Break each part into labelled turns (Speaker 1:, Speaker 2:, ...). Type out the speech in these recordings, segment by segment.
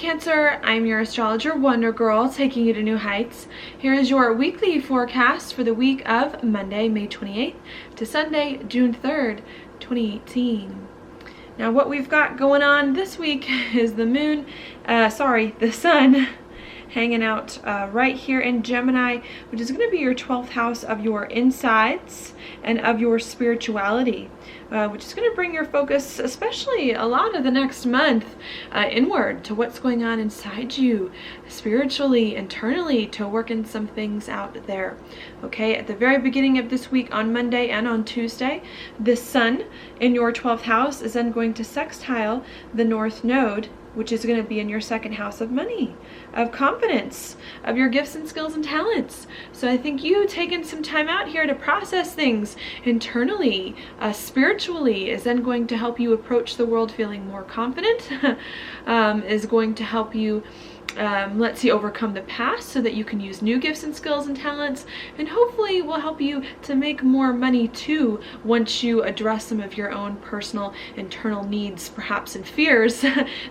Speaker 1: Cancer. I'm your astrologer Wonder Girl, taking you to new heights. Here is your weekly forecast for the week of Monday, May 28th to Sunday, June 3rd, 2018. Now what we've got going on this week is the sun hanging out right here in Gemini, which is going to be your 12th house of your insides and of your spirituality, which is going to bring your focus, especially a lot of the next month, inward to what's going on inside you, spiritually, internally, to working some things out there. Okay, at the very beginning of this week, on Monday and on Tuesday, the sun in your 12th house is then going to sextile the North Node, which is going to be in your second house of money, of confidence, of your gifts and skills and talents. So I think you taking some time out here to process things internally, spiritually, is then going to help you approach the world feeling more confident, is going to help you overcome the past so that you can use new gifts and skills and talents, and hopefully will help you to make more money too once you address some of your own personal internal needs, perhaps, and fears.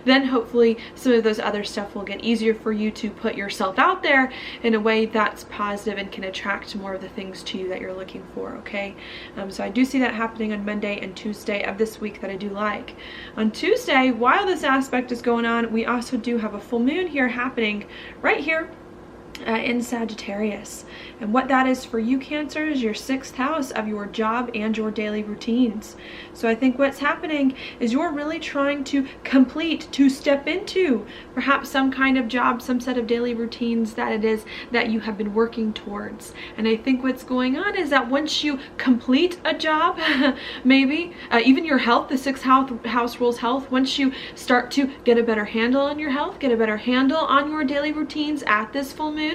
Speaker 1: Then hopefully some of those other stuff will get easier for you to put yourself out there in a way that's positive and can attract more of the things to you that you're looking for. Okay, so I do see that happening on Monday and Tuesday of this week that I do like. On Tuesday, while this aspect is going on, we also do have a full moon here happening right here in Sagittarius. And what that is for you, Cancer, is your 6th house of your job and your daily routines. So I think what's happening is you're really trying to step into perhaps some kind of job, some set of daily routines that it is that you have been working towards. And I think what's going on is that once you complete a job, maybe even your health, the 6th house rules health, once you start to get a better handle on your health, get a better handle on your daily routines at this full moon,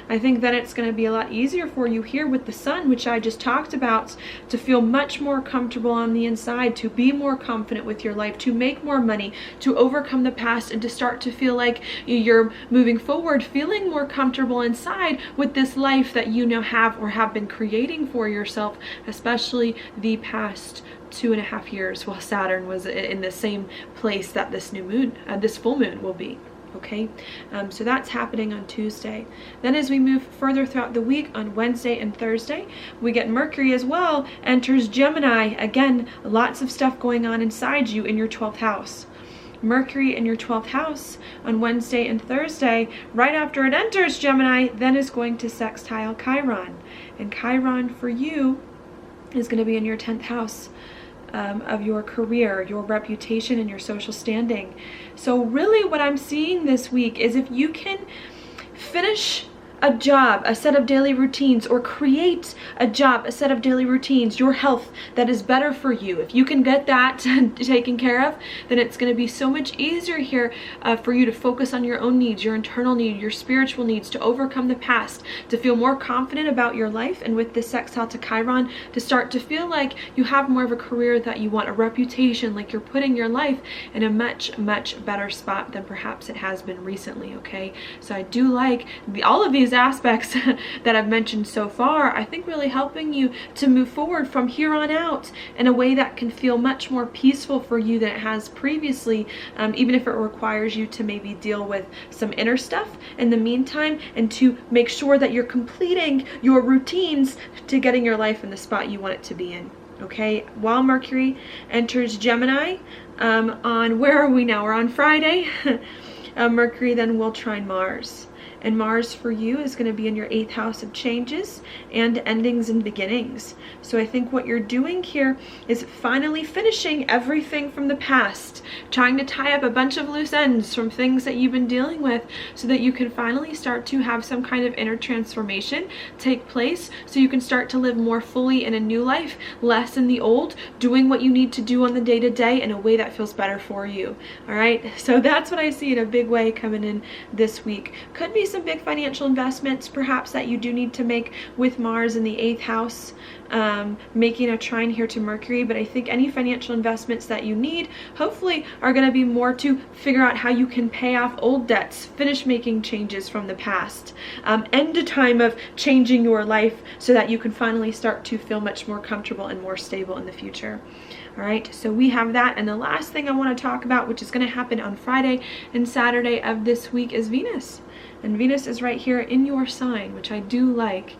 Speaker 1: I think that it's going to be a lot easier for you here with the sun, which I just talked about, to feel much more comfortable on the inside, to be more confident with your life, to make more money, to overcome the past, and to start to feel like you're moving forward, feeling more comfortable inside with this life that you now have or have been creating for yourself, especially the past 2.5 years while Saturn was in the same place that this full moon will be. Okay, so that's happening on Tuesday. Then as we move further throughout the week, on Wednesday and Thursday, we get Mercury as well, enters Gemini. Again, lots of stuff going on inside you in your 12th house. Mercury in your 12th house on Wednesday and Thursday, right after it enters Gemini, then is going to sextile Chiron. And Chiron for you is going to be in your 10th house of your career, your reputation, and your social standing. So really what I'm seeing this week is if you can finish a job, a set of daily routines, or create a job, a set of daily routines, your health that is better for you, if you can get that taken care of, then it's going to be so much easier here for you to focus on your own needs, your internal need, your spiritual needs, to overcome the past, to feel more confident about your life, and with this sextile to Chiron, to start to feel like you have more of a career that you want, a reputation, like you're putting your life in a much, much better spot than perhaps it has been recently. Okay, so I do like all of these aspects that I've mentioned so far, I think really helping you to move forward from here on out in a way that can feel much more peaceful for you than it has previously, even if it requires you to maybe deal with some inner stuff in the meantime, and to make sure that you're completing your routines to getting your life in the spot you want it to be in. Okay, while Mercury enters Gemini on, where are we now? We're on Friday. Mercury then will trine Mars. And Mars for you is going to be in your 8th house of changes and endings and beginnings. So I think what you're doing here is finally finishing everything from the past, trying to tie up a bunch of loose ends from things that you've been dealing with, so that you can finally start to have some kind of inner transformation take place, so you can start to live more fully in a new life, less in the old, doing what you need to do on the day-to-day in a way that feels better for you. All right, so that's what I see in a big way coming in this week. Could be some big financial investments perhaps that you do need to make with Mars in the 8th house, making a trine here to Mercury. But I think any financial investments that you need hopefully are going to be more to figure out how you can pay off old debts, finish making changes from the past, end a time of changing your life so that you can finally start to feel much more comfortable and more stable in the future. All right, so we have that. And the last thing I want to talk about, which is going to happen on Friday and Saturday of this week, is Venus. And Venus is right here in your sign, which I do like.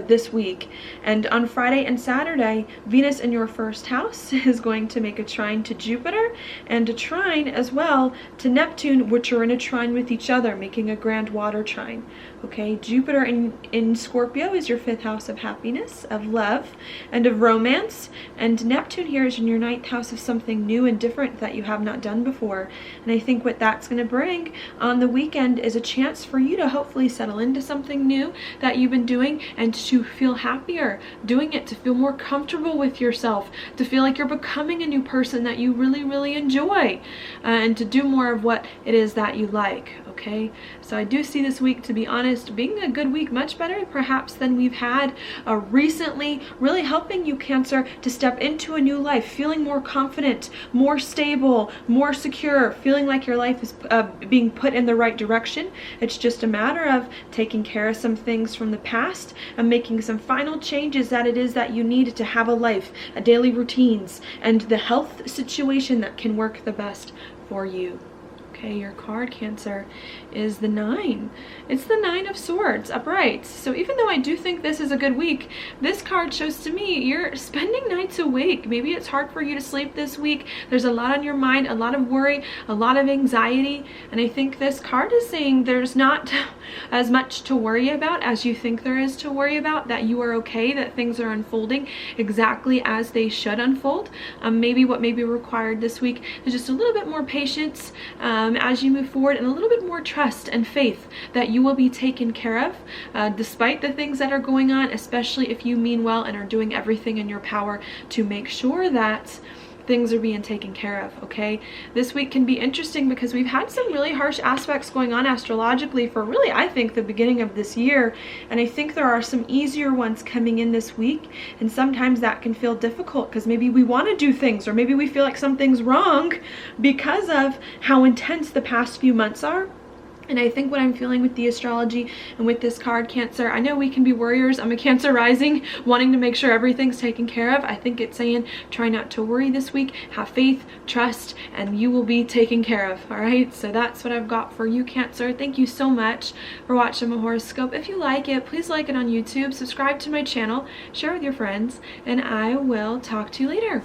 Speaker 1: This week. And on Friday and Saturday, Venus in your first house is going to make a trine to Jupiter and a trine as well to Neptune, which are in a trine with each other, making a grand water trine. Okay, Jupiter in Scorpio is your 5th house of happiness, of love, and of romance. And Neptune here is in your 9th house of something new and different that you have not done before. And I think what that's going to bring on the weekend is a chance for you to hopefully settle into something new that you've been doing, and to feel happier doing it, to feel more comfortable with yourself, to feel like you're becoming a new person that you really, really enjoy, and to do more of what it is that you like. Okay, so I do see this week, to be honest, being a good week, much better perhaps than we've had recently, really helping you, Cancer, to step into a new life, feeling more confident, more stable, more secure, feeling like your life is being put in the right direction. It's just a matter of taking care of some things from the past and making some final changes that it is that you need to have a life, a daily routines, and the health situation that can work the best for you. Okay, your card, Cancer, is the 9. It's the 9 of Swords upright. So even though I do think this is a good week, this card shows to me you're spending nights awake. Maybe it's hard for you to sleep this week. There's a lot on your mind, a lot of worry, a lot of anxiety. And I think this card is saying there's not as much to worry about as you think there is to worry about, that you are okay, that things are unfolding exactly as they should unfold. Maybe what may be required this week is just a little bit more patience as you move forward, and a little bit more trust and faith that you will be taken care of despite the things that are going on, especially if you mean well and are doing everything in your power to make sure that things are being taken care of. Okay, this week can be interesting because we've had some really harsh aspects going on astrologically for really, I think, the beginning of this year, and I think there are some easier ones coming in this week, and sometimes that can feel difficult because maybe we want to do things, or maybe we feel like something's wrong because of how intense the past few months are. And I think what I'm feeling with the astrology and with this card, Cancer, I know we can be warriors. I'm a Cancer rising, wanting to make sure everything's taken care of. I think it's saying try not to worry this week, have faith, trust, and you will be taken care of. All right, so that's what I've got for you, Cancer. Thank you so much for watching my horoscope. If you like it, please like it on YouTube, subscribe to my channel, share with your friends, and I will talk to you later.